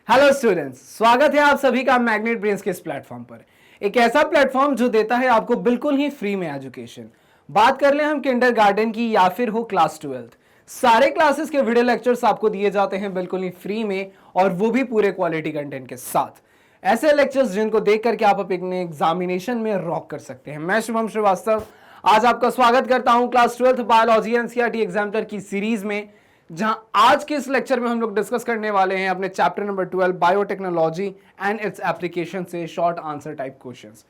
Hello students, स्वागत है आप सभी का मैग्नेट ब्रेन्स के इस प्लेटफॉर्म पर। एक ऐसा प्लेटफॉर्म जो देता है आपको बिल्कुल ही फ्री में एजुकेशन। बात कर ले हम किंडरगार्टन की या फिर हो क्लास 12th, सारे क्लासेस के वीडियो लेक्चर्स आपको दिए जाते हैं बिल्कुल ही फ्री में, और वो भी पूरे क्वालिटी कंटेंट के साथ। ऐसे लेक्चर्स जिनको देख करके आप अपने एग्जामिनेशन में रॉक कर सकते हैं। मैं शुभम श्रीवास्तव आज आपका स्वागत करता हूं class 12th biology NCERT examiner की सीरीज में, जहां आज के इस लेक्चर में हम लोग डिस्कस करने वाले हैं अपने chapter number 12 biotechnology and its application से शॉर्ट आंसर टाइप क्वेश्चंस।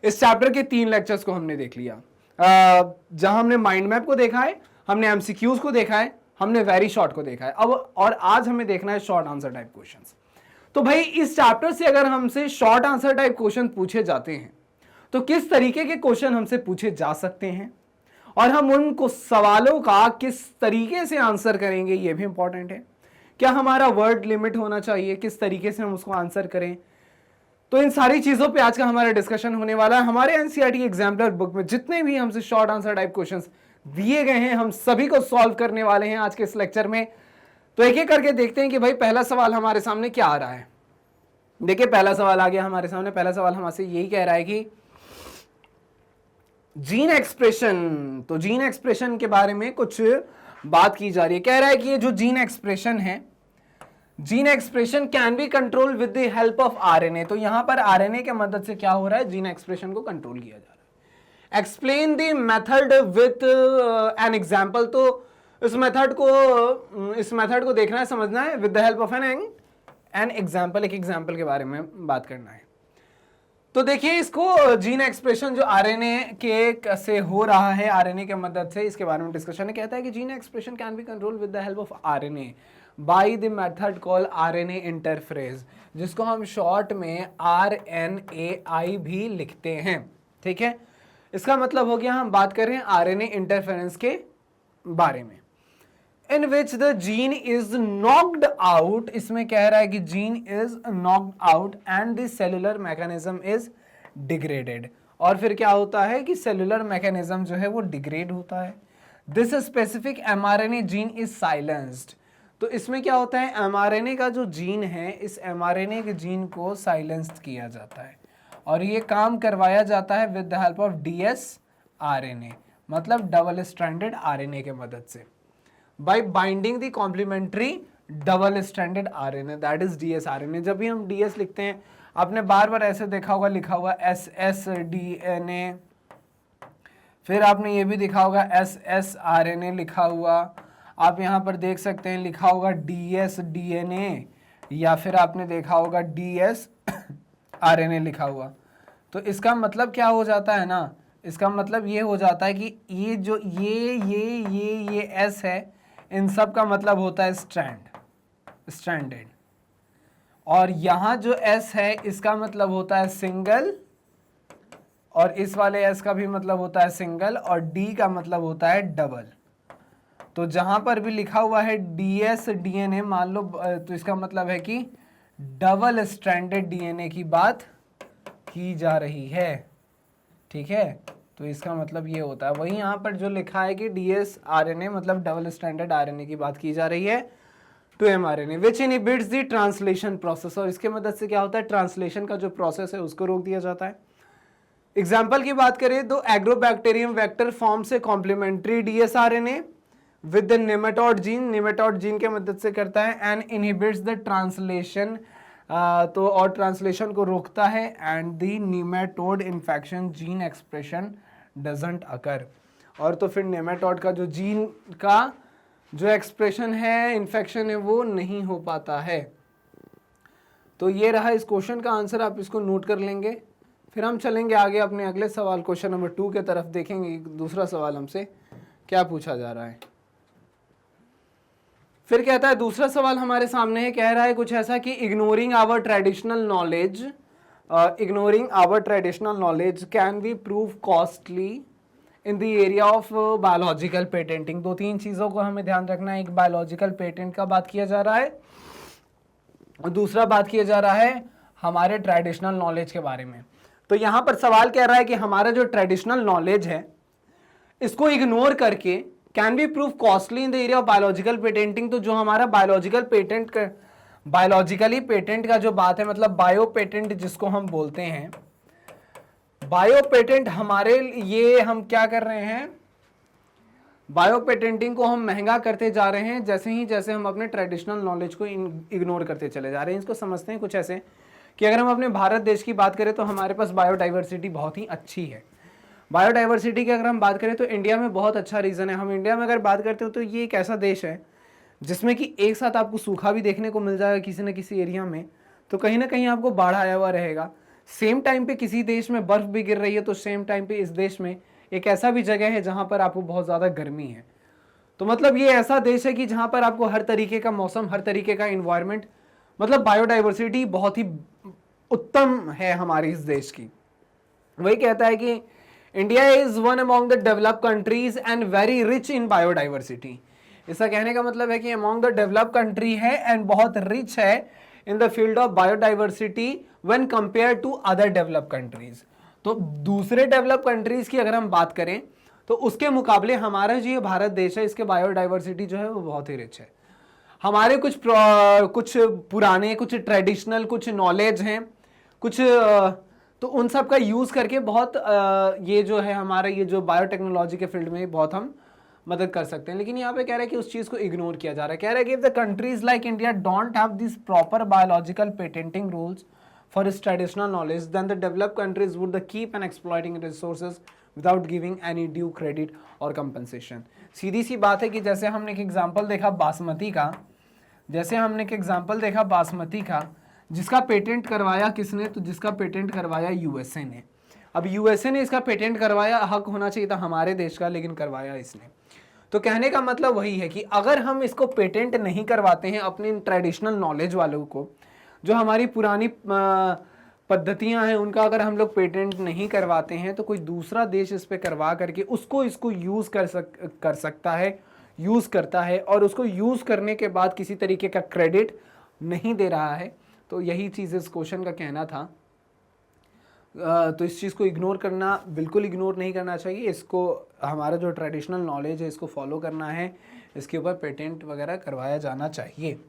इस चैप्टर के 3 लेक्चर्स को हमने देख लिया, जहां हमने माइंड मैप को देखा है, हमने एमसीक्यूज को देखा है, हमने वेरी शॉर्ट को देखा है। अब और आज हमें देखना है शॉर्ट आंसर टाइप क्वेश्चंस। तो भाई इस चैप्टर से अगर हमसे शॉर्ट आंसर टाइप क्वेश्चन पूछे जाते हैं तो किस तरीके के क्वेश्चन हमसे पूछे जा सकते हैं और हम उनको सवालों का किस तरीके से आंसर करेंगे, ये भी इंपॉर्टेंट है। क्या हमारा वर्ड लिमिट होना चाहिए, किस तरीके से हम उसको आंसर करें। तो इन सारी चीजों पे आज का हमारा डिस्कशन होने वाला है। हमारे एनसीईआरटी एग्जाम्पलर बुक में जितने भी हमसे शॉर्ट आंसर टाइप क्वेश्चंस दिए गए हैं, हम सभी को सॉल्व करने वाले हैं आज के इस लेक्चर में। तो एक एक करके देखते हैं कि भाई पहला सवाल हमारे सामने क्या आ रहा है। देखिए पहला सवाल आ गया हमारे सामने। पहला सवाल हमसे यही कह रहा है कि जीन एक्सप्रेशन, तो जीन एक्सप्रेशन के बारे में कुछ बात की जा रही है। कह रहा है कि ये जो जीन एक्सप्रेशन है, gene expression can be control with the help of RNA. तो यहां पर आरएनए के मदद से क्या हो रहा है, जीन एक्सप्रेशन को कंट्रोल किया जा रहा है। Explain the method with an example. तो इस मेथड को देखना है, समझना है with the help of an example. एक एग्जाम्पल के बारे में बात करना है। तो देखिए इसको जीन एक्सप्रेशन जो आरएनए के से हो रहा है, आरएनए के मदद से, इसके बारे में डिस्कशन है। कहता है कि gene expression can be control with the help of RNA by the method called RNA interference, जिसको हम शॉर्ट में आरएनएआई भी लिखते हैं। ठीक है, इसका मतलब हो गया हम बात कर रहे हैं आरएनए इंटरफेरेंस के बारे में। In which the gene is knocked out, इसमें कह रहा है कि gene is knocked out and the cellular mechanism is degraded. और फिर क्या होता है कि सेलुलर मैकेनिज्म जो है वो डिग्रेड होता है। This specific mRNA gene is silenced. तो इसमें क्या होता है, एमआरएनए का जो जीन है, इस एमआरएनए के जीन को साइलेंस्ड किया जाता है और ये काम करवाया जाता है with the help of DS RNA, मतलब डबल स्ट्रैंडेड आरएनए के मदद से, by binding the complementary double stranded RNA, that is dsRNA। जब भी हम ds लिखते हैं, आपने बार बार ऐसे देखा होगा, लिखा हुआ ssDNA, फिर आपने ये भी देखा होगा ssRNA लिखा हुआ। आप यहाँ पर देख सकते हैं लिखा होगा dsDNA, या फिर आपने देखा होगा dsRNA लिखा हुआ। तो इसका मतलब क्या हो जाता है ना, इसका मतलब ये हो जाता है कि ये जो ये S है, इन सब का मतलब होता है स्ट्रैंडेड, और यहाँ जो S है इसका मतलब होता है सिंगल, और इस वाले S का भी मतलब होता है सिंगल, और D का मतलब होता है डबल। तो जहाँ पर भी लिखा हुआ है dsDNA मान लो, तो इसका मतलब है कि डबल स्ट्रैंडेड DNA की बात की जा रही है। ठीक है, तो इसका मतलब ये होता है। वही यहाँ पर जो लिखा है कि dsRNA मतलब डबल स्टैंडर्ड आरएनए की बात की जा रही है to mRNA which inhibits the translation process, और इसके मदद से क्या होता है, ट्रांसलेशन का जो प्रोसेस है उसको रोक दिया जाता है। एग्जाम्पल की बात करें तो एग्रोबैक्टीरियम वेक्टर फॉर्म से complementary dsRNA with the nematode gene के मदद से करता है एंड इनहिबिट्स द ट्रांसलेशन, तो और ट्रांसलेशन को रोकता है, and the nematode infection gene expression doesn't occur. और तो फिर नेमेटोड का जो जीन का जो एक्सप्रेशन है, इन्फेक्शन है, वो नहीं हो पाता है। तो ये रहा इस क्वेश्चन का आंसर, आप इसको नोट कर लेंगे। फिर हम चलेंगे आगे अपने अगले सवाल, क्वेश्चन नंबर 2 के तरफ। देखेंगे दूसरा सवाल हमसे क्या पूछा जा रहा है। फिर कहता है दूसरा सवाल हमारे सामने है, कह रहा है कुछ ऐसा कि ignoring our traditional knowledge can be prove costly in the area of biological patenting. 2-3 चीज़ों को हमें ध्यान रखना है। एक बायोलॉजिकल पेटेंट का बात किया जा रहा है, और दूसरा बात किया जा रहा है हमारे ट्रेडिशनल नॉलेज के बारे में। तो यहाँ पर सवाल कह रहा है कि हमारा जो ट्रेडिशनल नॉलेज है इसको इग्नोर करके can be prove costly in the area of biological patenting. तो जो हमारा बायोलॉजिकल पेटेंट बायोलॉजिकली पेटेंट का जो बात है, मतलब बायो पेटेंट जिसको हम बोलते हैं, बायो पेटेंट हमारे ये हम क्या कर रहे हैं, बायो पेटेंटिंग को हम महंगा करते जा रहे हैं जैसे हम अपने ट्रेडिशनल नॉलेज को इग्नोर करते चले जा रहे हैं। इसको समझते हैं कुछ ऐसे कि अगर हम अपने भारत देश की बात करें तो हमारे पास बायोडाइवर्सिटी बहुत ही अच्छी है। बायोडाइवर्सिटी की अगर हम बात करें तो इंडिया में बहुत अच्छा रीज़न है। हम इंडिया में अगर बात करते हो तो ये एक ऐसा देश है जिसमें कि एक साथ आपको सूखा भी देखने को मिल जाएगा किसी न किसी एरिया में, तो कहीं ना कहीं आपको बाढ़ आया हुआ रहेगा। सेम टाइम पे किसी देश में बर्फ़ भी गिर रही है तो सेम टाइम पे इस देश में एक ऐसा भी जगह है जहाँ पर आपको बहुत ज़्यादा गर्मी है। तो मतलब ये ऐसा देश है कि जहाँ पर आपको हर तरीके का मौसम, हर तरीके का इन्वायरमेंट, मतलब बायोडाइवर्सिटी बहुत ही उत्तम है हमारे इस देश की। वही कहता है कि India is one among the developed countries and very rich in biodiversity. इसका कहने का मतलब है कि अमॉन्ग द डेवलप्ड कंट्री है एंड बहुत रिच है in the field of biodiversity when compare to other developed countries. तो दूसरे डेवलप कंट्रीज की अगर हम बात करें तो उसके मुकाबले हमारा जो ये भारत देश है इसके बायोडाइवर्सिटी जो है वो बहुत ही रिच है। हमारे कुछ पुराने, कुछ ट्रेडिशनल, कुछ नॉलेज हैं, कुछ तो उन सब का यूज़ करके बहुत ये जो है हमारा ये जो बायोटेक्नोलॉजी के फील्ड में बहुत हम मदद कर सकते हैं। लेकिन यहाँ पे कह रहा है कि उस चीज़ को इग्नोर किया जा रहा है। कह रहा है कि if the countries like India don't have this proper biological patenting rules for its traditional knowledge, then the developed countries would keep on exploiting resources without giving any due credit or compensation। सीधी सी बात है कि जैसे हमने एक example देखा बासमती का, जिसका patent करवाया किसने, तो जिसका पेटेंट करवाया यूएसए ने। अब यूएसए ने इसका पेटेंट करवाया, हक होना चाहिए था हमारे देश का, लेकिन करवाया इसने। तो कहने का मतलब वही है कि अगर हम इसको पेटेंट नहीं करवाते हैं अपने ट्रेडिशनल नॉलेज वालों को, जो हमारी पुरानी पद्धतियां हैं उनका अगर हम लोग पेटेंट नहीं करवाते हैं, तो कोई दूसरा देश इस पे करवा करके इसको यूज़ कर सकता है, यूज़ करता है, और उसको यूज़ करने के बाद किसी तरीके का क्रेडिट नहीं दे रहा है। तो यही चीज़ इस क्वेश्चन का कहना था। तो इस चीज़ को इग्नोर करना, बिल्कुल इग्नोर नहीं करना चाहिए। इसको हमारा जो ट्रेडिशनल नॉलेज है इसको फॉलो करना है, इसके ऊपर पेटेंट वगैरह करवाया जाना चाहिए।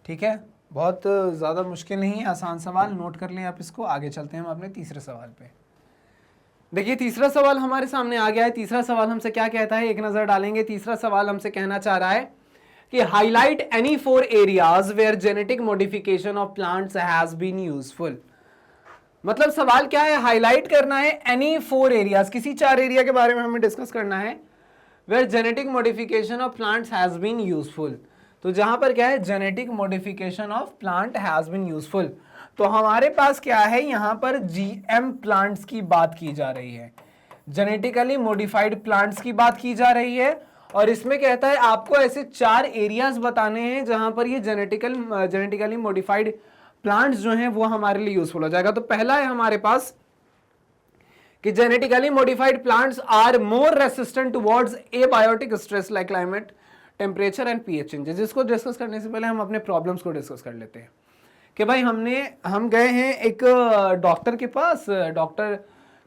ठीक है, बहुत ज़्यादा मुश्किल नहीं है, आसान सवाल, नोट कर लें आप इसको। आगे चलते हैं हम अपने तीसरे सवाल पे। देखिए तीसरा सवाल हमारे सामने आ गया है। तीसरा सवाल हमसे क्या कहता है, एक नज़र डालेंगे। तीसरा सवाल हमसे कहना चाह रहा है कि highlight any 4 areas where genetic modification of plants has been useful. मतलब सवाल क्या है, हाईलाइट करना है एनी 4 एरियाज, किसी 4 एरिया के बारे में हमें डिस्कस करना है, where genetic modification of plants has been useful. तो जहां पर क्या है, genetic modification of plant has been useful. तो हमारे पास क्या है, यहां पर जीएम प्लांट्स की बात की जा रही है, जेनेटिकली मॉडिफाइड प्लांट्स की बात की जा रही है। और इसमें कहता है आपको ऐसे 4 एरियाज बताने हैं जहां पर ये जेनेटिकली मॉडिफाइड प्लांट्स जो हैं वो हमारे लिए यूजफुल हो जाएगा। तो पहला है हमारे पास कि genetically modified plants are more resistant towards abiotic stress like climate, temperature and pH changes. जिसको डिस्कस करने से पहले हम अपने प्रॉब्लम्स को डिस्कस कर लेते हैं कि भाई हम गए हैं एक डॉक्टर के पास, डॉक्टर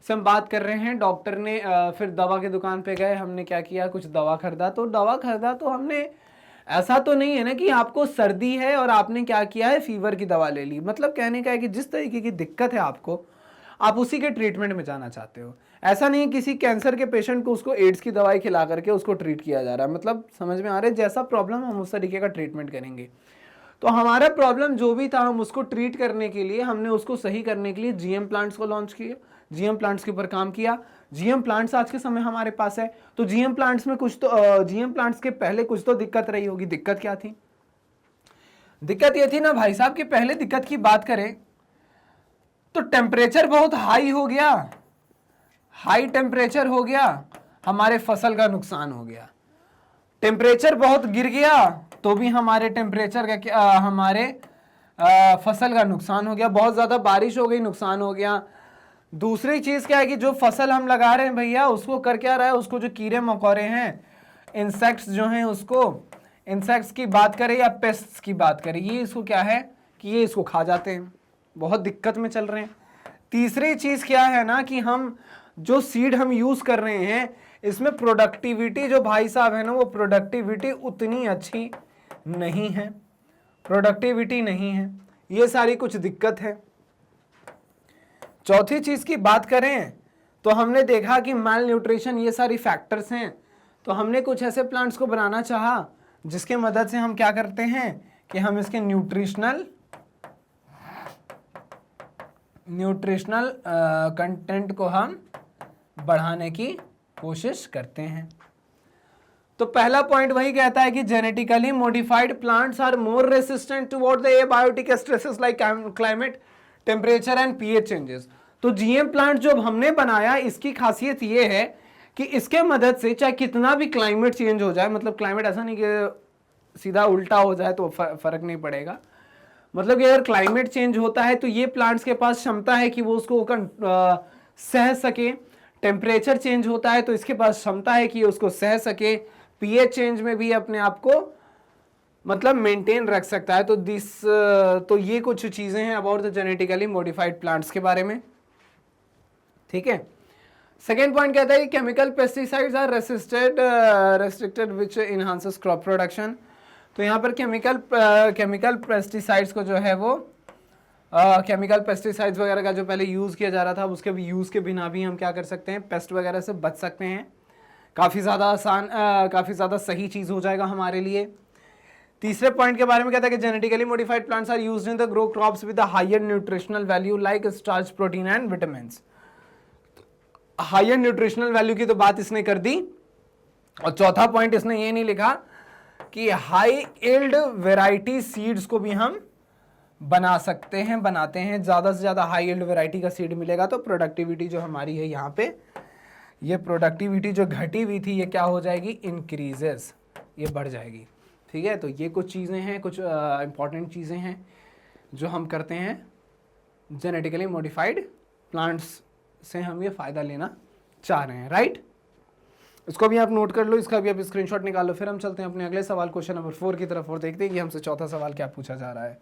से हम बात कर रहे हैं। डॉक्टर ने फिर दवा की दुकान पे गए, हमने क्या किया, कुछ दवा खरीदा। तो हमने ऐसा तो नहीं है ना कि आपको सर्दी है और आपने क्या किया है, फीवर की दवा ले ली। मतलब कहने का है कि जिस तरीके की दिक्कत है आपको, आप उसी के ट्रीटमेंट में जाना चाहते हो। ऐसा नहीं किसी कैंसर के पेशेंट को उसको एड्स की दवाई खिला करके उसको ट्रीट किया जा रहा है। मतलब समझ में आ रहा है, जैसा प्रॉब्लम हम उस तरीके का ट्रीटमेंट करेंगे। तो हमारा प्रॉब्लम जो भी था, हम उसको ट्रीट करने के लिए, हमने उसको सही करने के लिए जीएम प्लांट्स को लॉन्च किया, जीएम प्लांट्स के ऊपर काम किया। जीएम प्लांट्स आज के समय हमारे पास है। तो जीएम प्लांट्स में जीएम प्लांट्स के पहले कुछ तो दिक्कत रही होगी। दिक्कत क्या थी? दिक्कत ये थी ना भाई साहब कि पहले दिक्कत की बात करें तो टेम्परेचर बहुत हाई हो गया, हाई टेम्परेचर हो गया, हमारे फसल का नुकसान हो गया। टेम्परेचर बहुत गिर गया तो भी हमारे टेम्परेचर का हमारे फसल का नुकसान हो गया। बहुत ज़्यादा बारिश हो गई, नुकसान हो गया। दूसरी चीज़ क्या है कि जो फसल हम लगा रहे हैं भैया, उसको कर क्या रहा है, उसको जो कीड़े मकोड़े हैं, इंसेक्ट्स जो हैं, उसको इंसेक्ट्स की बात करें या पेस्ट्स की बात करें, ये इसको क्या है कि ये इसको खा जाते हैं। बहुत दिक्कत में चल रहे हैं। तीसरी चीज़ क्या है ना कि हम जो सीड हम यूज़ कर रहे हैं, इसमें प्रोडक्टिविटी जो भाई साहब है ना, वो प्रोडक्टिविटी उतनी अच्छी नहीं है। प्रोडक्टिविटी नहीं है, ये सारी कुछ दिक्कत है। चौथी चीज की बात करें तो हमने देखा कि माल न्यूट्रिशन, ये सारी फैक्टर्स हैं, तो हमने कुछ ऐसे प्लांट्स को बनाना चाहा जिसके मदद से हम क्या करते हैं कि हम इसके न्यूट्रिशनल कंटेंट को हम बढ़ाने की कोशिश करते हैं। तो पहला पॉइंट वही कहता है कि genetically modified plants are more resistant toward the abiotic stresses like climate, temperature and pH changes. तो जीएम प्लांट जो हमने बनाया, इसकी खासियत ये है कि इसके मदद से चाहे कितना भी क्लाइमेट चेंज हो जाए, मतलब क्लाइमेट ऐसा नहीं कि सीधा उल्टा हो जाए तो फर्क नहीं पड़ेगा, मतलब कि अगर क्लाइमेट चेंज होता है तो ये प्लांट्स के पास क्षमता है कि वो उसको सह सके। टेम्परेचर चेंज होता है तो इसके पास क्षमता है कि उसको सह सके। पीएच चेंज में भी अपने आप को मतलब मेंटेन रख सकता है। तो ये कुछ चीजें हैं about the genetically modified plants के बारे में, ठीक है। सेकेंड पॉइंट कहता है कि chemical pesticides are restricted which enhances crop production. तो यहाँ पर केमिकल पेस्टिसाइड्स को जो है वो केमिकल पेस्टिसाइड्स वगैरह का जो पहले यूज़ किया जा रहा था, उसके भी यूज़ के बिना भी हम क्या कर सकते हैं, पेस्ट वगैरह से बच सकते हैं। काफ़ी ज़्यादा आसान, काफ़ी ज़्यादा सही चीज़ हो जाएगा हमारे लिए। तीसरे पॉइंट के बारे में कहता है कि genetically modified plants are used in the grow crops with the higher nutritional value like starch, protein and vitamins. Higher nutritional value की तो बात इसने कर दी। और चौथा पॉइंट इसने ये नहीं लिखा कि हाई यील्ड वैरायटी सीड्स को भी हम बना सकते हैं, बनाते हैं। ज़्यादा से ज़्यादा हाई यील्ड वैरायटी का सीड मिलेगा तो प्रोडक्टिविटी जो हमारी है यहाँ पे, ये प्रोडक्टिविटी जो घटी हुई थी ये क्या हो जाएगी, इंक्रीजेस, ये बढ़ जाएगी, ठीक है। तो ये कुछ चीज़ें हैं, कुछ इंपॉर्टेंट चीज़ें हैं जो हम करते हैं जेनेटिकली मॉडिफाइड प्लांट्स से, हम ये फ़ायदा लेना चाह रहे हैं, राइट। इसको भी आप नोट कर लो, इसका भी आप स्क्रीनशॉट निकाल लो। फिर हम चलते हैं अपने अगले सवाल, क्वेश्चन नंबर 4 की तरफ, और देखते हैं कि हमसे चौथा सवाल क्या पूछा जा रहा है।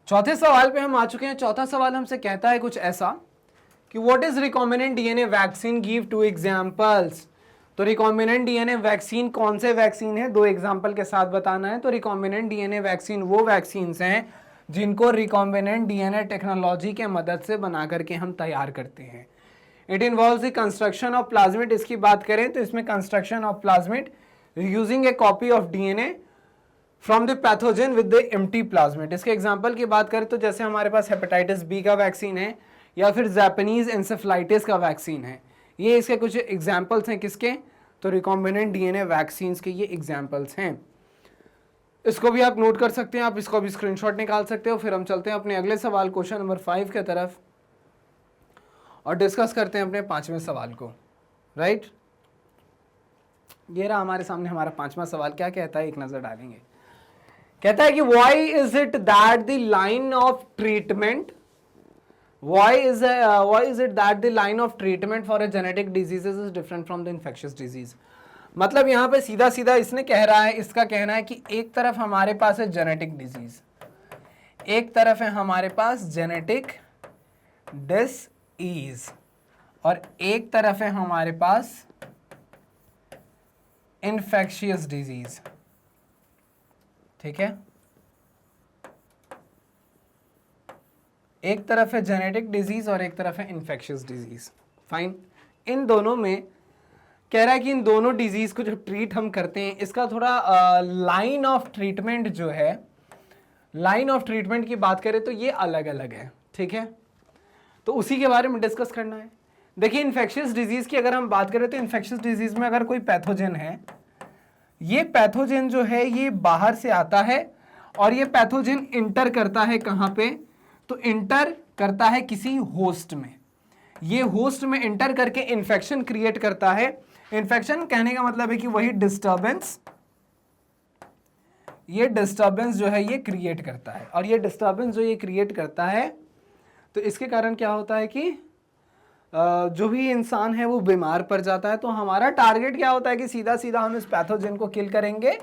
चौथे सवाल पे हम आ चुके हैं। चौथा सवाल हमसे कहता है कुछ ऐसा कि what is recombinant DNA vaccine, give 2 examples. तो रिकॉम्बिनेंट डीएनए वैक्सीन कौन से वैक्सीन है, 2 एग्जांपल के साथ बताना है। तो रिकॉम्बिनेंट डीएनए वैक्सीन वो वैक्सीन्स हैं जिनको रिकॉम्बिनेंट डीएनए टेक्नोलॉजी के मदद से बना करके हम तैयार करते हैं। It involves the construction of plasmid. इसकी बात करें तो इसमें construction of plasmid using A copy of DNA from the pathogen with the empty plasmid. इसके एग्जांपल की बात करें तो जैसे हमारे पास हेपेटाइटिस बी का वैक्सीन है या फिर जापानीज एंसेफ्लाइटिस का वैक्सीन है, ये इसके कुछ एग्जांपल्स हैं। किसके, तो रिकॉम्बिनेंट डीएनए वैक्सीन्स के ये एग्जांपल्स हैं। इसको भी आप नोट कर सकते हैं, आप इसको भी स्क्रीनशॉट निकाल सकते हो। फिर हम चलते हैं अपने अगले सवाल, क्वेश्चन नंबर 5 की तरफ, और डिस्कस करते हैं अपने 5वें सवाल को, राइट। ये रहा हमारे सामने हमारा 5वां सवाल। क्या कहता है, एक नजर डालेंगे। कहता है कि why is it that the line of treatment for a genetic diseases is different from the infectious disease। मतलब यहाँ पे सीधा सीधा इसने कह रहा है, इसका कहना है कि एक तरफ हमारे पास है जेनेटिक डिजीज, एक तरफ है हमारे पास जेनेटिक डिसीज, और एक तरफ है हमारे पास इन्फेक्शियस डिजीज, ठीक है। एक तरफ है जेनेटिक डिजीज और एक तरफ है इन्फेक्शियस डिजीज, फाइन। इन दोनों में कह रहा है कि इन दोनों डिजीज को जब ट्रीट हम करते हैं, इसका थोड़ा लाइन ऑफ ट्रीटमेंट जो है, लाइन ऑफ ट्रीटमेंट की बात करें तो ये अलग अलग है, ठीक है। तो उसी के बारे में डिस्कस करना है। देखिए, इन्फेक्शियस डिजीज की अगर हम बात करें तो इन्फेक्शियस डिजीज में अगर कोई पैथोजन है, ये पैथोजन जो है ये बाहर से आता है और ये पैथोजन इंटर करता है कहाँ पे, तो इंटर करता है किसी होस्ट में। ये होस्ट में इंटर करके इन्फेक्शन क्रिएट करता है। इन्फेक्शन कहने का मतलब है कि वही डिस्टर्बेंस, ये डिस्टर्बेंस जो है ये क्रिएट करता है, और ये डिस्टर्बेंस जो ये क्रिएट करता है तो इसके कारण क्या होता है कि जो भी इंसान है वो बीमार पड़ जाता है। तो हमारा टारगेट क्या होता है कि सीधा सीधा हम इस पैथोजन को किल करेंगे,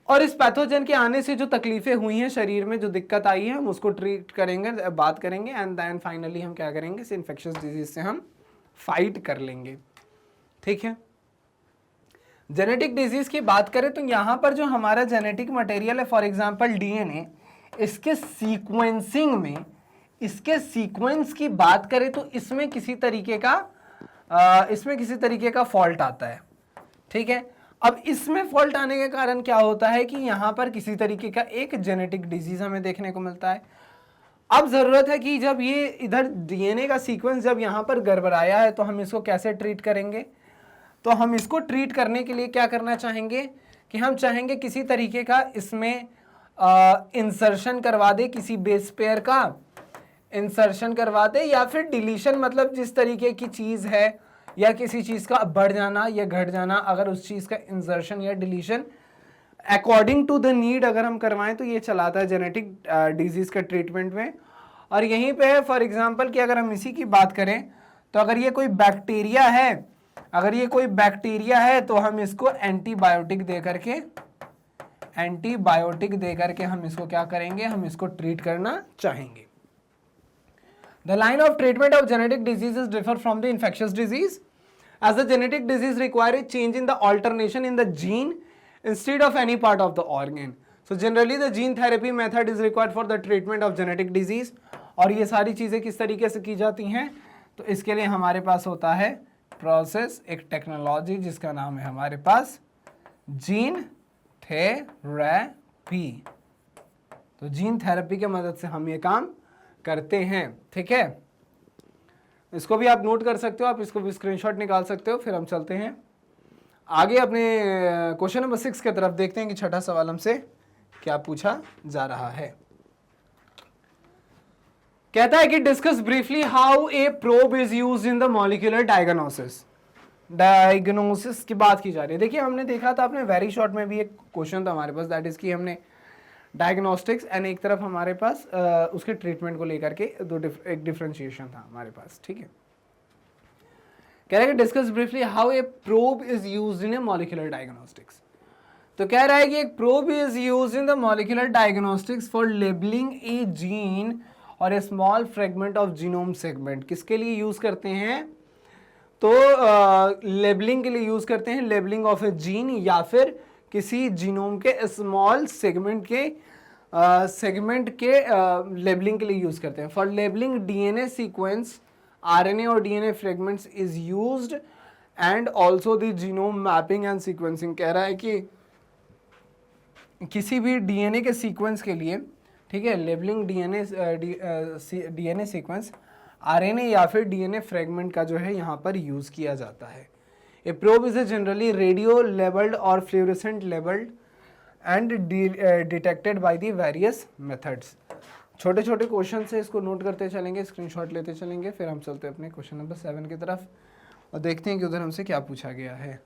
और इस पैथोजन के आने से जो तकलीफें हुई हैं शरीर में, जो दिक्कत आई है, हम उसको ट्रीट करेंगे, बात करेंगे, एंड देन फाइनली हम क्या करेंगे, इस इन्फेक्शियस डिजीज से हम फाइट कर लेंगे, ठीक है। जेनेटिक डिजीज की बात करें तो यहाँ पर जो हमारा जेनेटिक मटेरियल है, फॉर एग्जांपल डीएनए, इसके सीक्वेंसिंग में, इसके सीक्वेंस की बात करें तो इसमें किसी तरीके का फॉल्ट आता है, ठीक है। अब इसमें फॉल्ट आने के कारण क्या होता है कि यहाँ पर किसी तरीके का एक जेनेटिक डिजीज हमें देखने को मिलता है। अब जरूरत है कि जब ये इधर डीएनए का सीक्वेंस जब यहाँ पर गड़बड़ाया है तो हम इसको कैसे ट्रीट करेंगे? तो हम इसको ट्रीट करने के लिए क्या करना चाहेंगे कि हम चाहेंगे किसी तरीके का इसमें इंसर्शन करवा दे, किसी बेस पेयर का इंसर्शन करवा दे, या फिर डिलीशन, मतलब जिस तरीके की चीज है या किसी चीज का बढ़ जाना या घट जाना, अगर उस चीज का इंसर्शन या deletion according to the need अगर हम करवाएं तो ये चलाता है जेनेटिक डिजीज के ट्रीटमेंट में। और यहीं पे है फॉर एग्जांपल कि अगर हम इसी की बात करें तो अगर ये कोई बैक्टीरिया है तो हम इसको एंटीबायोटिक दे करके हम इसको क्या करेंगे, हम इसको ट्रीट करना चाहेंगे। The line of treatment of genetic diseases differ from the infectious disease, as the genetic disease require a change in the alternation in the gene instead of any part of the organ. So generally the gene therapy method is required for the treatment of genetic disease. और ये सारी चीजें किस तरीके से की जाती हैं? तो इसके लिए हमारे पास होता है प्रोसेस, एक टेक्नोलॉजी जिसका नाम है हमारे पास जीन थेरेपी। तो जीन थेरेपी के मदद से हम ये काम करते हैं, ठीक है। इसको भी आप नोट कर सकते हो, आप इसको भी स्क्रीनशॉट निकाल सकते हो। फिर हम चलते हैं आगे अपने क्वेश्चन नंबर 6 की तरफ, देखते हैं कि छठा सवाल हमसे क्या पूछा जा रहा है। कहता है कि discuss briefly how a probe is used in the molecular diagnosis की बात की जा रही है। देखिए हमने देखा था, अपने वेरी शॉर्ट में भी एक क्वेश्चन था हमारे पास, दैट इज कि हमने डायग्नोस्टिक्स एंड एक तरफ हमारे पास उसके ट्रीटमेंट को लेकर के एक डिफरेंशिएशन था हमारे पास, ठीक है। कह रहा है कि discuss briefly how a probe is used in a molecular diagnostics. तो कह रहा है कि एक probe is used in the molecular diagnostics for labelling a gene और a small fragment of genome segment. किसके लिए यूज करते हैं? तो लेबलिंग के लिए यूज करते हैं, लेबलिंग ऑफ ए जीन या फिर किसी जीनोम के स्मॉल सेगमेंट के लेबलिंग के लिए यूज करते हैं। For labelling DNA sequence, RNA और DNA fragments is used and also the genome mapping and sequencing. कह रहा है कि किसी भी डीएनए के सीक्वेंस के लिए, ठीक है, लेबलिंग डीएनए सीक्वेंस, आरएनए या फिर डीएनए फ्रेगमेंट का जो है यहाँ पर यूज किया जाता है। A probe is generally radio labeled or fluorescent labeled and detected by the various methods. छोटे छोटे क्वेश्चन से इसको नोट करते चलेंगे, स्क्रीनशॉट लेते चलेंगे। फिर हम चलते हैं अपने क्वेश्चन नंबर 7 की तरफ और देखते हैं कि उधर हमसे क्या पूछा गया है।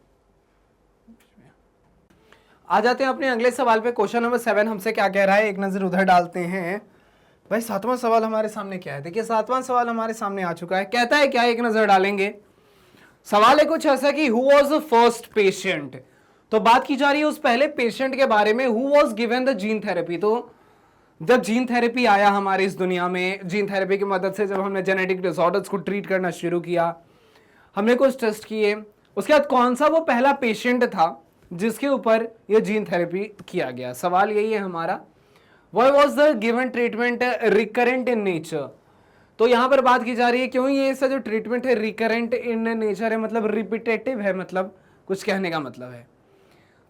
आ जाते हैं अपने अगले सवाल पे। क्वेश्चन नंबर 7 हमसे क्या कह रहा है, एक नजर उधर डालते हैं। भाई 7वां सवाल हमारे सामने क्या है? देखिए 7वां सवाल हमारे सामने आ चुका है। कहता है क्या, एक नजर डालेंगे। सवाल है कुछ ऐसा कि who was the first patient. तो बात की जा रही है उस पहले पेशेंट के बारे में, who was given the gene therapy. तो जब जीन थेरेपी आया हमारे इस दुनिया में, जीन थेरेपी की मदद से जब हमने जेनेटिक डिसऑर्डर्स को ट्रीट करना शुरू किया, हमने कुछ टेस्ट किए, उसके बाद कौन सा वो पहला पेशेंट था जिसके ऊपर ये जीन थेरेपी किया गया। सवाल यही है हमारा, why was the given treatment recurrent in nature. तो यहां पर बात की जा रही है क्यों ये ऐसा जो ट्रीटमेंट है रिकरेंट इन नेचर है, मतलब रिपीटेटिव है, मतलब कुछ कहने का मतलब है।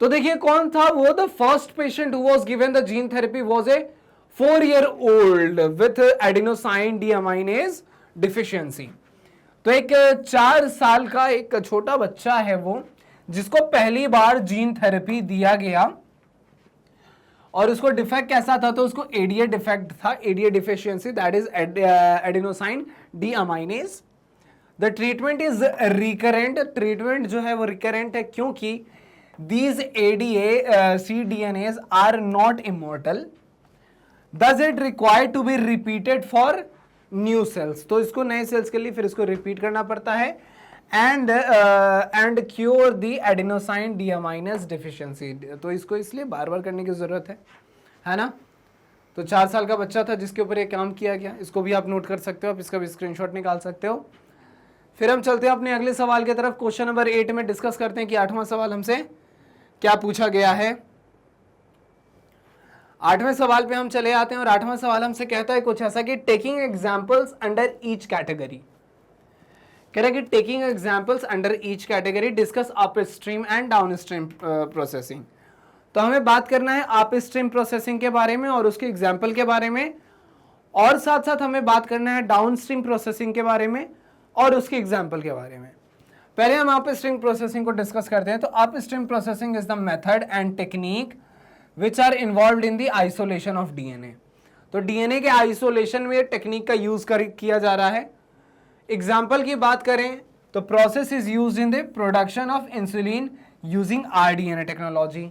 तो देखिए कौन था वो, the first patient who was given the gene therapy was a 4-year-old with adenosine deaminase deficiency. तो एक 4 साल का एक छोटा बच्चा है वो, जिसको पहली बार जीन थेरेपी दिया गया और उसको डिफेक्ट कैसा था, तो उसको एडीए डिफेक्ट था, ADA deficiency, that is adenosine deaminase. The treatment is recurrent, treatment जो है वो रिकरेंट है क्योंकि these ADA cDNAs are not immortal, does it required to be repeated for new cells। तो इसको नए सेल्स के लिए फिर इसको रिपीट करना पड़ता है and cure the adenosine deaminase deficiency. तो इसको इसलिए बार बार करने की जरूरत है ना। तो 4 साल का बच्चा था जिसके ऊपर ये काम किया गया, इसको भी आप नोट कर सकते हो, आप इसका भी स्क्रीनशॉट निकाल सकते हो। फिर हम चलते हैं अपने अगले सवाल की तरफ। क्वेश्चन नंबर 8 में डिस्कस करते हैं कि 8वां सवाल हमसे क्या पूछा गया है। 8वें सवाल पे हम चले आते हैं और 8वां सवाल हमसे कहता है कुछ ऐसा कि taking examples under each category, कह रहा है कि taking examples under each category discuss upstream and downstream processing. तो हमें बात करना है अपस्ट्रीम प्रोसेसिंग के बारे में और उसके एग्जांपल के बारे में, और साथ साथ हमें बात करना है डाउनस्ट्रीम प्रोसेसिंग के बारे में और उसके एग्जांपल के बारे में। पहले हम अपस्ट्रीम प्रोसेसिंग को डिस्कस करते हैं। तो upstream processing is the method and technique which are involved in the isolation of DNA. तो डीएनए के आइसोलेशन में टेक्निक का यूज किया जा रहा है। एग्जाम्पल की बात करें तो process is used in the production of insulin using rDNA technology.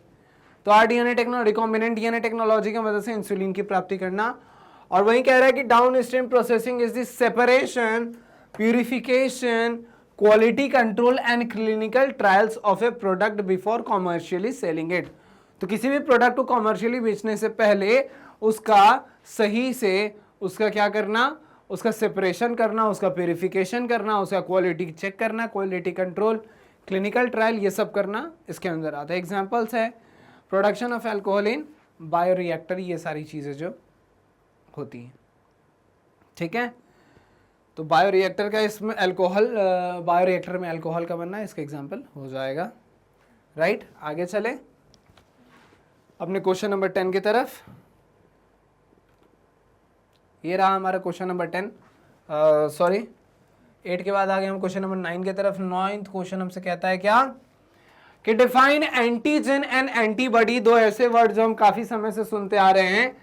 तो rDNA technology, recombinant DNA technology की मदद से इंसुलिन की प्राप्ति करना। और वही कह रहा है कि down stream processing is the separation, purification, quality control and clinical trials of A product before commercially selling it. तो किसी भी प्रोडक्ट को कॉमर्शियली बेचने से पहले उसका सही से उसका क्या करना, उसका सेपरेशन करना, उसका प्यूरिफिकेशन करना, उसका क्वालिटी चेक करना, क्वालिटी कंट्रोल, क्लिनिकल ट्रायल, ये सब करना इसके अंदर आता है। एग्जांपल्स है production of alcohol in bioreactor, ये सारी चीज़ें जो होती हैं, ठीक है। तो बायोरिएक्टर का इसमें अल्कोहल, बायोरिएक्टर में अल्कोहल का बनना इसका एग्जांपल हो जाएगा, राइट। आगे चले अपने क्वेश्चन नंबर 10 की तरफ। ये रहा हमारा क्वेश्चन नंबर 10, सॉरी 8 के बाद आ गए हम क्वेश्चन नंबर 9 की तरफ। 9th क्वेश्चन हमसे कहता है क्या कि डिफाइन एंटीजन एंड एंटीबॉडी, दो ऐसे वर्ड जो हम काफी समय से सुनते आ रहे हैं।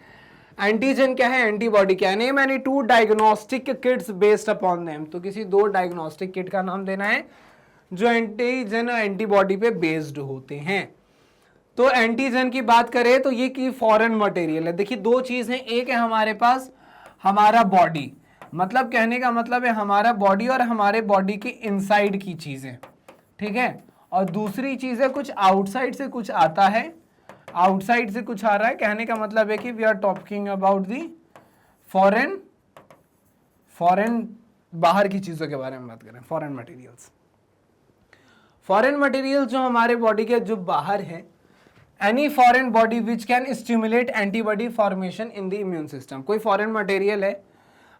एंटीजन क्या है, एंटीबॉडी क्या है। Name any two diagnostic kits based upon them. तो किसी दो डायग्नोस्टिक किट का नाम देना है जो एंटीजन और एंटीबॉडी पे बेस्ड होते हैं। तो एंटीजन की बात करें तो ये की फॉरेन मटेरियल है। देखिए दो चीज है, एक है हमारे पास हमारा बॉडी, मतलब कहने का मतलब है हमारा बॉडी और हमारे बॉडी के इनसाइड की चीजें, ठीक है। और दूसरी चीज है कुछ आउटसाइड से कुछ आता है, आउटसाइड से कुछ आ रहा है। कहने का मतलब है कि we are talking about the foreign बाहर की चीजों के बारे में बात करें, फॉरेन मटेरियल्स। फॉरेन मटेरियल जो हमारे बॉडी के जो बाहर है, any foreign body which can stimulate antibody formation in the immune system. कोई फॉरेन मटेरियल है,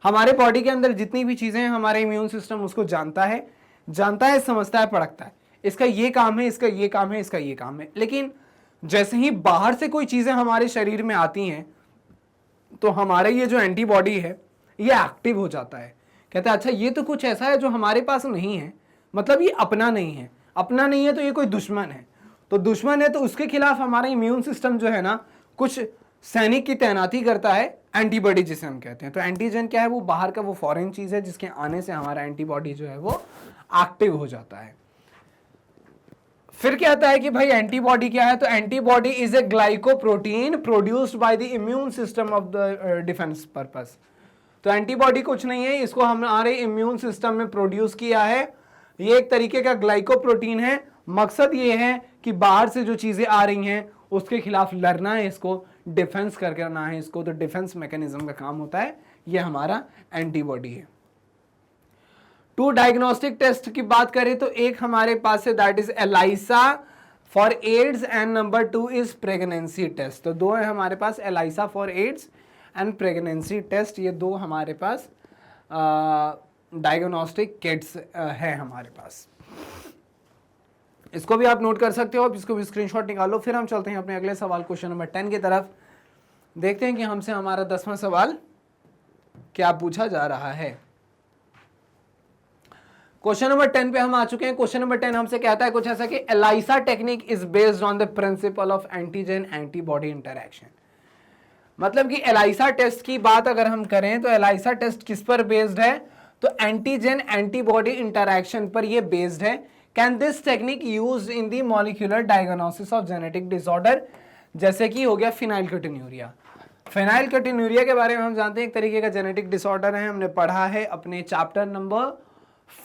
हमारे बॉडी के अंदर जितनी भी चीजें हैं हमारे इम्यून सिस्टम उसको जानता है, समझता है, परखता है, इसका ये काम है, इसका ये काम है, इसका ये काम है। लेकिन जैसे ही बाहर से कोई चीजें हमारे शरीर में आती हैं तो हमारे ये जो एंटीबॉडी है ये एक्टिव हो जाता है। कहते हैं अच्छा ये तो कुछ ऐसा है जो हमारे पास नहीं है, मतलब ये अपना नहीं है, अपना नहीं है तो ये कोई दुश्मन है। तो दुश्मन है तो उसके खिलाफ हमारा इम्यून सिस्टम जो है ना कुछ सैनिक की तैनाती करता है, एंटीबॉडी जिसे हम कहते हैं। तो एंटीजन क्या है, वो बाहर का वो फॉरेन चीज है जिसके आने से हमारा एंटीबॉडी जो है वो एक्टिव हो जाता है। फिर कहता है कि भाई एंटीबॉडी क्या है, तो antibody is a glycoprotein produced by the immune system of the defence purpose. तो एंटीबॉडी कुछ नहीं है, इसको हमारे इम्यून सिस्टम में प्रोड्यूस किया है। ये एक तरीके का ग्लाइकोप्रोटीन है। मकसद ये है कि बाहर से जो चीजें आ रही हैं उसके खिलाफ लड़ना है, इसको डिफेंस करना है इसको। तो डिफेंस मैकेनिज्म का काम होता है, ये हमारा एंटीबॉडी है। टू डायग्नोस्टिक टेस्ट की बात करें तो एक हमारे पास है that is ELISA for AIDS and number 2 is pregnancy test. तो दो है हमारे पास, ELISA for AIDS and pregnancy test, ये दो हमारे पास डायग्नोस्टिक किट्स है हमारे पास। इसको भी आप नोट कर सकते हो, इसको भी स्क्रीनशॉट निकालो। फिर हम चलते हैं अपने अगले सवाल क्वेश्चन नंबर 10 की तरफ। देखते हैं कि हमसे हमारा 10वां सवाल क्या पूछा जा रहा है। क्वेश्चन नंबर 10 पे हम आ चुके हैं। क्वेश्चन नंबर 10 हमसे कहता है कुछ ऐसा कि ELISA technique is based on the principle of antigen antibody interaction. मतलब कि एलाइसा टेस्ट की बात अगर हम करें तो एलाइसा टेस्ट किस पर बेस्ड है, तो एंटीजन एंटीबॉडी इंटरैक्शन पर ये बेस्ड है। Can this technique used in the molecular diagnosis of genetic disorder, जैसे कि हो गया फिनाइलकेटोन्यूरिया। फिनाइलकेटोन्यूरिया के बारे में हम जानते हैं, एक तरीके का जेनेटिक डिसऑर्डर है, हमने पढ़ा है अपने चैप्टर नंबर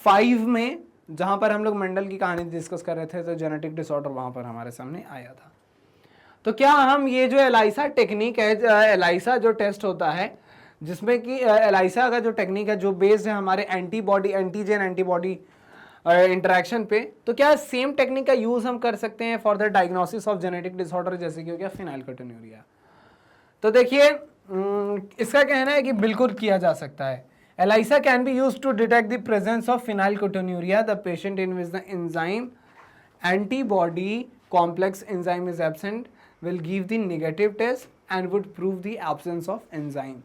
5 में, जहां पर हम लोग मेंडल की कहानी डिस्कस कर रहे थे। तो जेनेटिक डिसऑर्डर वहां पर हमारे सामने आया था। तो क्या हम ये जो एलाइसा टेक्निक है, एलाइसा जो टेस्ट होता है जिसमें कि एलाइसा का जो टेक्निक है जो बेस्ड है हमारे एंटीबॉडी एंटीजन एंटीबॉडी इंटरेक्शन पे, तो क्या सेम टेक्निक का यूज हम कर सकते हैं for the diagnosis of genetic disorder, जैसे कि हो गया फिनाइलकेटोन्यूरिया। तो देखिए इसका कहना है कि बिल्कुल किया जा सकता है। ELISA can be used to detect the presence of phenylketonuria. The patient in which the enzyme antibody complex enzyme is absent will give the negative test and would prove the absence of enzyme.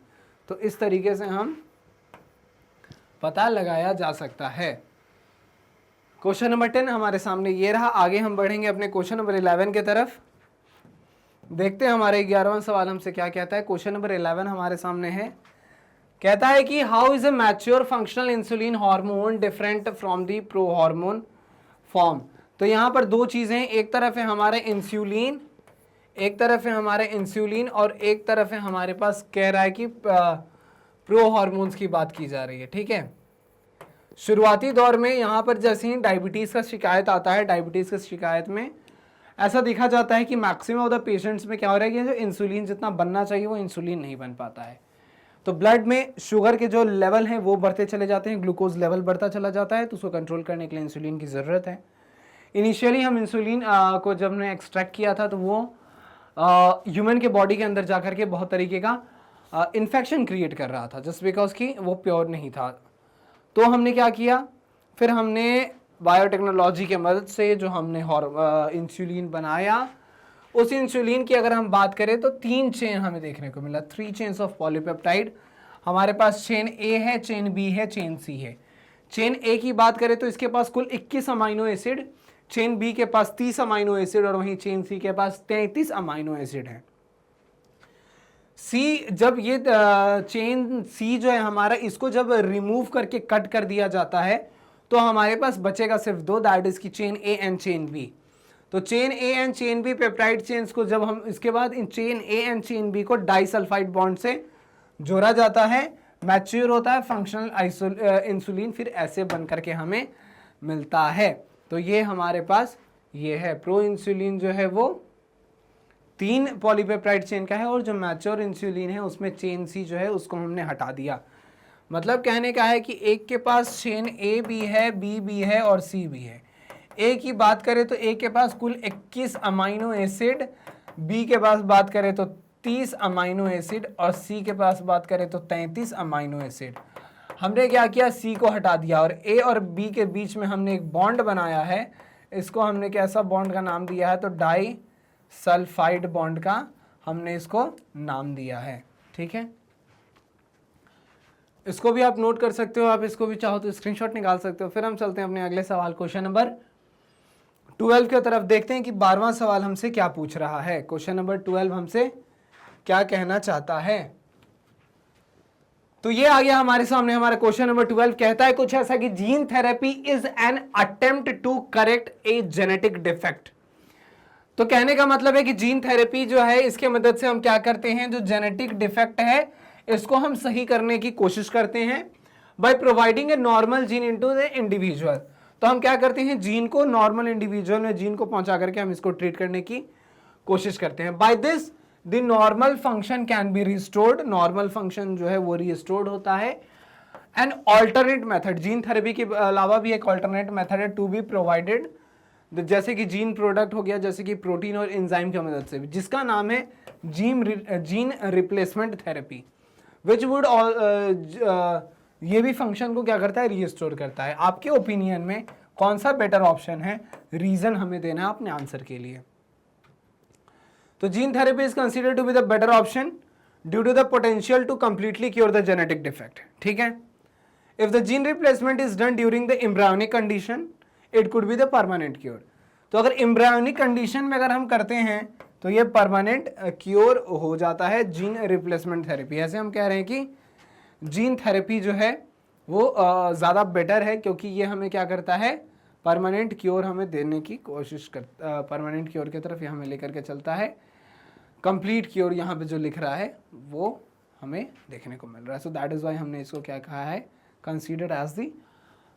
तो इस तरीके से हम पता लगाया जा सकता है। क्वेश्चन नंबर 10 हमारे सामने ये रहा। आगे हम बढ़ेंगे अपने क्वेश्चन नंबर 11 के तरफ। देखते हैं हमारे 11वां सवाल हमसे क्या कहता है। क्वेश्चन नंबर 11 हमारे सामने है, कहता है कि how is a mature functional insulin hormone different from the pro hormone form. तो यहाँ पर दो चीजें, एक तरफ है हमारे इंसुलिन, एक तरफ है हमारे इंसुलिन और एक तरफ है हमारे पास कह रहा है कि प्रो हार्मोन्स की बात की जा रही है। ठीक है, शुरुआती दौर में यहाँ पर जैसे ही डायबिटीज का शिकायत आता है, डायबिटीज की शिकायत में ऐसा देखा जाता है कि मैक्सिमम ऑफ द पेशेंट्स में क्या हो रहा है कि जो इंसुलिन जितना बनना चाहिए वो इंसुलिन नहीं बन पाता है। तो ब्लड में शुगर के जो लेवल हैं वो बढ़ते चले जाते हैं, ग्लूकोज लेवल बढ़ता चला जाता है, तो उसको कंट्रोल करने के लिए इंसुलिन की ज़रूरत है। इनिशियली हम इंसुलिन को जब हमने एक्सट्रैक्ट किया था तो वो ह्यूमन के बॉडी के अंदर जाकर के बहुत तरीके का इन्फेक्शन क्रिएट कर रहा था, जस्ट बिकॉज कि वो प्योर नहीं था। तो हमने क्या किया, फिर हमने बायोटेक्नोलॉजी के मदद से जो हमने इंसुलिन बनाया, उस इंसुलिन की अगर हम बात करें तो 3 चेन हमें देखने को मिला, 3 चेन्स ऑफ पॉलीपेप्टाइड। हमारे पास चेन ए है, चेन बी है, चेन सी है। चेन ए की बात करें तो इसके पास कुल 21 अमाइनो एसिड, चेन बी के पास 30 अमाइनो एसिड और वहीं चेन सी के पास 33 अमाइनो एसिड है। सी जब ये चेन सी जो है हमारा, इसको जब रिमूव करके कट कर दिया जाता है तो हमारे पास बचेगा सिर्फ 2, दैट इज की chain A and chain B. तो chain A and chain B peptide chains को जब हम इसके बाद इन chain A and chain B को डाइसल्फाइड बॉन्ड से जोड़ा जाता है, मैच्योर होता है फंक्शनल इंसुलिन, फिर ऐसे बन करके हमें मिलता है। तो ये हमारे पास ये है प्रो इंसुलिन जो है वो 3 पॉलीपेप्टाइड चेन का है, और जो मैच्योर इंसुलिन है उसमें चेन सी जो है उसको हमने हटा दिया। मतलब कहने का है कि एक के पास चेन ए भी है, बी भी है और सी भी है। ए की बात करें तो ए के पास कुल 21 अमाइनो एसिड, बी के पास बात करें तो 30 अमाइनो एसिड और सी के पास बात करें तो 33 अमाइनो एसिड। हमने क्या किया, सी को हटा दिया और ए और बी के बीच में हमने एक बॉन्ड बनाया है। इसको हमने कैसा बॉन्ड का नाम दिया है, तो डाई सल्फाइड बॉन्ड का हमने इसको नाम दिया है। ठीक है, इसको भी आप नोट कर सकते हो, आप इसको भी चाहो तो स्क्रीनशॉट निकाल सकते हो। फिर हम चलते हैं अपने अगले सवाल क्वेश्चन नंबर 12 की तरफ। देखते हैं कि 12वां सवाल हमसे क्या पूछ रहा है। क्वेश्चन नंबर 12 हमसे क्या कहना चाहता है। तो ये आ गया हमारे सामने, हमारा क्वेश्चन नंबर 12 कहता है कुछ ऐसा कि gene therapy is an attempt to correct a genetic defect. तो कहने का मतलब है कि जीन थेरेपी जो है इसके मदद से हम क्या करते हैं, जो जेनेटिक डिफेक्ट है इसको हम सही करने की कोशिश करते हैं by providing a normal gene into the individual. तो हम क्या करते हैं, जीन को नॉर्मल इंडिविजुअल में जीन को पहुंचा करके हम इसको ट्रीट करने की कोशिश करते हैं। By this the normal function can be restored, normal function जो है वो रिस्टोर्ड होता है। An alternate method, gene therapy के अलावा भी एक ऑल्टरनेट मेथड है टू बी प्रोवाइडेड, जैसे कि जीन प्रोडक्ट हो गया, जैसे कि प्रोटीन और एंजाइम की मदद से, जिसका नाम है gene replacement therapy, which would ये भी फंक्शन को क्या करता है, रीस्टोर करता है। आपके ओपिनियन में कौन सा बेटर ऑप्शन है, रीजन हमें देना है अपने आंसर के लिए। तो gene therapy is considered to be the better option due to the potential to completely cure the genetic defect. ठीक है, if the gene replacement is done during the embryonic condition it could be the permanent cure. तो अगर embryonic condition में अगर हम करते हैं तो ये परमानेंट क्योर हो जाता है जीन रिप्लेसमेंट थेरेपी। ऐसे हम कह रहे हैं कि जीन थेरेपी जो है वो ज़्यादा बेटर है, क्योंकि ये हमें क्या करता है, परमानेंट क्योर हमें देने की कोशिश करता, परमानेंट क्योर की तरफ ये हमें लेकर के चलता है। कंप्लीट क्योर यहाँ पे जो लिख रहा है वो हमें देखने को मिल रहा है। सो दैट इज़ वाई हमने इसको क्या कहा है, considered as the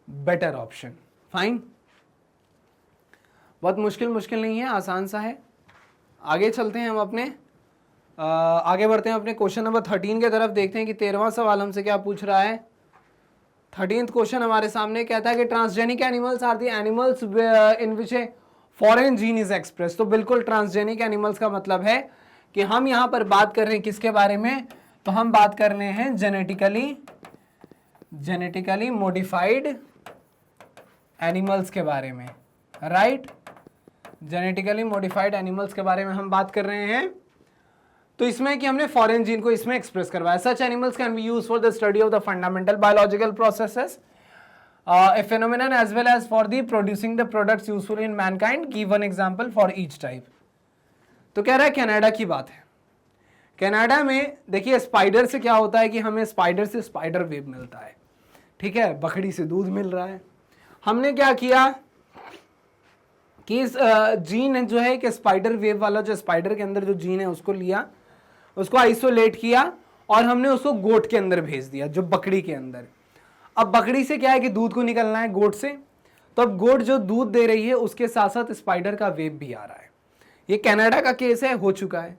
better option. Fine, बहुत मुश्किल नहीं है, आसान सा है। आगे चलते हैं हम अपने आगे बढ़ते हैं अपने क्वेश्चन नंबर 13 की तरफ। देखते हैं कि 13वां सवाल हमसे क्या पूछ रहा है। 13th क्वेश्चन हमारे सामने कहता है कि transgenic animals are the animals in which a foreign gene is express. तो बिल्कुल ट्रांसजेनिक एनिमल्स का मतलब है कि हम यहां पर बात कर रहे हैं किसके बारे में, तो हम बात कर रहे हैं जेनेटिकली मॉडिफाइड एनिमल्स के बारे में, राइट। जेनेटिकली मॉडिफाइड एनिमल्स के बारे में हम बात कर रहे हैं। तो इसमें कि हमने फॉरेन जीन को इसमें एक्सप्रेस करवाया। Such animals can be used for the study of the fundamental biological processes a phenomenon as well as for the producing the products useful in mankind. Give one example for each type. तो कह रहा है Canada की बात है। Canada में देखिए spider से क्या होता है कि हमें स्पाइडर से स्पाइडर वेब मिलता है, ठीक है, बकरी से दूध मिल रहा है। हमने क्या किया कि इस जीन जो है कि स्पाइडर वेब वाला जो स्पाइडर के अंदर जो जीन है उसको लिया, उसको आइसोलेट किया और हमने उसको गोट के अंदर भेज दिया, जो बकरी के अंदर। अब बकरी से क्या है कि दूध को निकलना है गोट से, तो अब गोट जो दूध दे रही है उसके साथ साथ स्पाइडर का वेब भी आ रहा है। ये कनाडा का केस है, हो चुका है।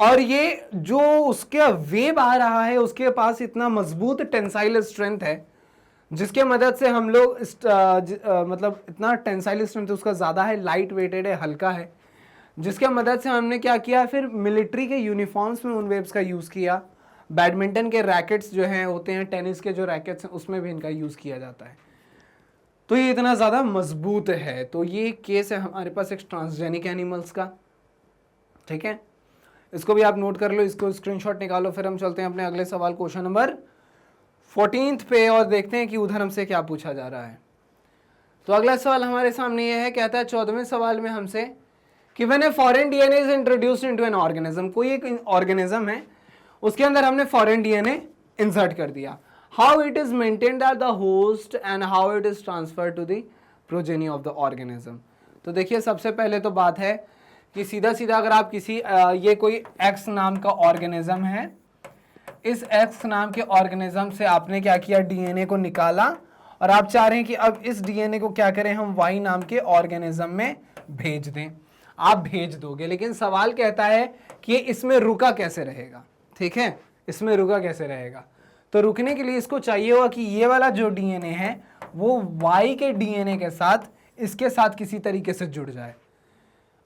और ये जो उसके वेब आ रहा है उसके पास इतना मजबूत टेंसाइल स्ट्रेंथ है जिसके मदद से हम लोग मतलब इतना टेंसाइल स्ट्रेंथ उसका ज़्यादा है, लाइट वेटेड है, हल्का है, जिसके मदद से हमने क्या किया, फिर मिलिट्री के यूनिफॉर्म्स में उन वेब्स का यूज़ किया। बैडमिंटन के रैकेट्स जो हैं होते हैं, टेनिस के जो रैकेट्स हैं उसमें भी इनका यूज़ किया जाता है। तो ये इतना ज़्यादा मजबूत है। तो ये केस है हमारे पास एक ट्रांसजेनिक एनिमल्स का, ठीक है। इसको भी आप नोट कर लो, इसको स्क्रीनशॉट निकालो। फिर हम चलते हैं अपने अगले सवाल क्वेश्चन नंबर 14 पे और देखते हैं कि उधर हमसे क्या पूछा जा रहा है। तो अगला सवाल हमारे सामने ये है, कहता है 14वें सवाल में हमसे कि when a foreign DNA is introduced into an organism, कोई एक ऑर्गेनिज्म है उसके अंदर हमने फॉरेन डीएनए इंसर्ट कर दिया, how it is maintained at the host and how it is transferred to the progeny of the organism. तो देखिए सबसे पहले तो बात है कि सीधा सीधा अगर आप किसी ये कोई एक्स नाम का ऑर्गेनिज्म है, इस एक्स नाम के ऑर्गेनिज्म से आपने क्या किया, डीएनए को निकाला और आप चाह रहे हैं कि अब इस डीएनए को क्या करें, हम वाई नाम के ऑर्गेनिज्म में भेज दें। आप भेज दोगे, लेकिन सवाल कहता है कि इसमें रुका कैसे रहेगा, ठीक है, इसमें रुका कैसे रहेगा। तो रुकने के लिए इसको चाहिए होगा कि ये वाला जो डीएनए है वो वाई के डीएनए के साथ इसके साथ किसी तरीके से जुड़ जाए,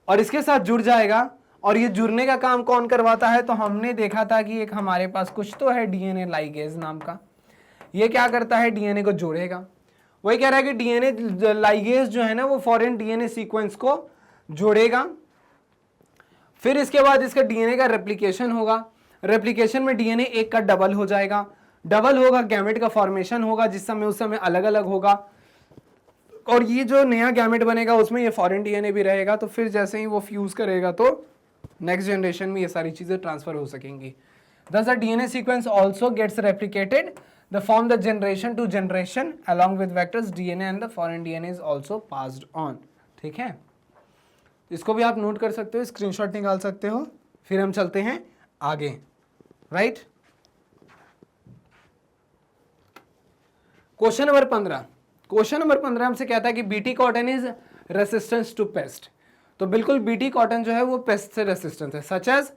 और इसके साथ जुड़ जाएगा। और ये जुड़ने का काम कौन करवाता है, तो हमने देखा था कि एक हमारे पास कुछ तो है डीएनए लाइगेज नाम का, ये क्या करता है, डीएनए को जोड़ेगा। वही कह रहा है कि डीएनए लाइगेज जो है ना वो फॉरेन डीएनए सीक्वेंस को जोड़ेगा। फिर इसके बाद इसका डीएनए का रेप्लिकेशन होगा, रेप्लिकेशन में डीएनए एक का डबल हो जाएगा, डबल होगा गैमेट का फॉर्मेशन होगा, जिस समय उस समय अलग अलग होगा, और ये जो नया गैमेट बनेगा उसमें ये फॉरेन डीएनए भी रहेगा। तो फिर जैसे ही वो फ्यूज करेगा तो नेक्स्ट जनरेशन में ये सारी चीजें ट्रांसफर हो सकेंगी। Thus the DNA sequence also gets replicated, the form the generation to generation along with vectors DNA and the foreign DNA is also passed on, ठीक है। इसको भी आप नोट कर सकते हो, स्क्रीनशॉट निकाल सकते हो। फिर हम चलते हैं आगे, right. Question number 15, question number 15 हमसे कहता है कि BT cotton is resistance to pest. तो बिल्कुल बीटी कॉटन जो है वो पेस्ट से रेसिस्टेंस है, सच एज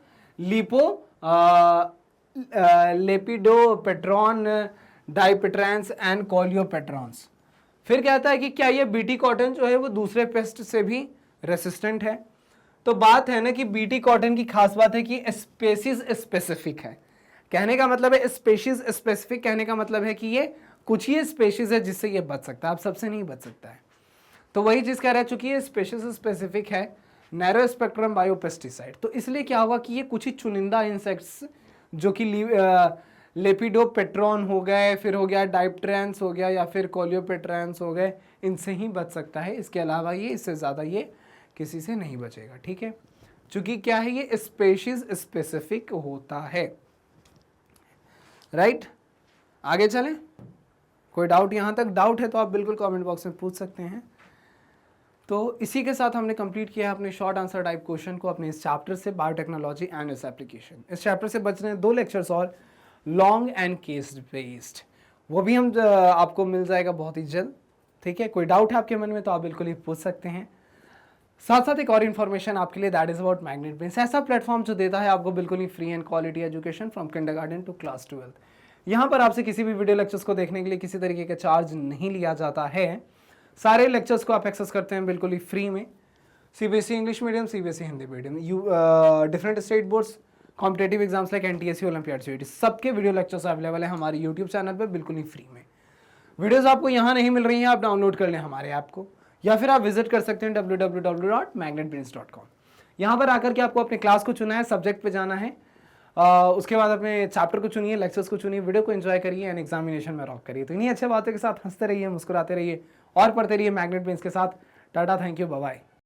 लेपिडोपेट्रॉन, डाइपेट्रांस एंड कोलियोपेट्रॉन्स। फिर कहता है कि क्या ये बीटी कॉटन जो है वो दूसरे पेस्ट से भी रेसिस्टेंट है। तो बात है ना कि बीटी कॉटन की खास बात है कि स्पेसीज स्पेसिफिक है। कहने का मतलब है स्पेशीज स्पेसिफिक, कहने का मतलब है कि ये कुछ ही स्पेशीज है जिससे ये बच सकता है, आप सबसे नहीं बच सकता है। तो वही चीज कह रहा है, चूंकि ये स्पेशीज स्पेसिफिक है, नैरो स्पेक्ट्रम बायोपेस्टिसाइड, तो इसलिए क्या होगा कि ये कुछ ही चुनिंदा इंसेक्ट्स जो कि लेपिडोपेट्रॉन हो गए, फिर हो गया डाइप्ट्रांस हो गया, या फिर कोलियोपेट्रांस हो गए, इनसे ही बच सकता है। इसके अलावा ये इससे ज़्यादा ये किसी से नहीं बचेगा, ठीक है। चूंकि क्या है, ये स्पेशीज स्पेसिफिक होता है, राइट। आगे चलें, कोई डाउट यहाँ तक? डाउट है तो आप बिल्कुल कमेंट बॉक्स में पूछ सकते हैं। तो इसी के साथ हमने कंप्लीट किया है अपने शॉर्ट आंसर टाइप क्वेश्चन को अपने इस चैप्टर से, बायोटेक्नोलॉजी एंड इट्स एप्लीकेशन। इस चैप्टर से बच रहे हैं 2 लेक्चर्स और लॉन्ग एंड केस बेस्ड, वो भी हम आपको मिल जाएगा बहुत ही जल्द, ठीक है। कोई डाउट है आपके मन में तो आप बिल्कुल ही पूछ सकते हैं। साथ साथ एक और इन्फॉर्मेशन आपके लिए, that is about magnet base, ऐसा प्लेटफॉर्म जो देता है आपको बिल्कुल ही free and quality education from kindergarten to class 12। यहाँ पर आपसे किसी भी वीडियो लेक्चर्स को देखने के लिए किसी तरीके का चार्ज नहीं लिया जाता है। सारे लेक्चर्स को आप एक्सेस करते हैं बिल्कुल ही फ्री में। CBSE English medium, CBSE Hindi medium, different state boards, competitive exams like NTSC, olympiad, CET, सबके वीडियो लेक्चर्स अवेलेबल है हमारे यूट्यूब चैनल पर बिल्कुल ही फ्री में। वीडियोस आपको यहाँ नहीं मिल रही हैं, आप डाउनलोड कर लें हमारे ऐप को, या फिर आप विजिट कर सकते हैं www.magnetbrains.com। यहाँ पर आकर के आपको अपने क्लास को चुना है, सब्जेक्ट पे जाना है, उसके बाद अपने चैप्टर को चुनिए, लेक्चर्स को चुनिए, वीडियो को एंजॉय करिए एंड एग्जामिनेशन में रॉक करिए। तो इन्हीं अच्छे बातों के साथ हंसते रहिए, मुस्कुराते रहिए और पढ़ते रहिए मैग्नेट ब्रेन्स के साथ। Tata, thank you, bye bye.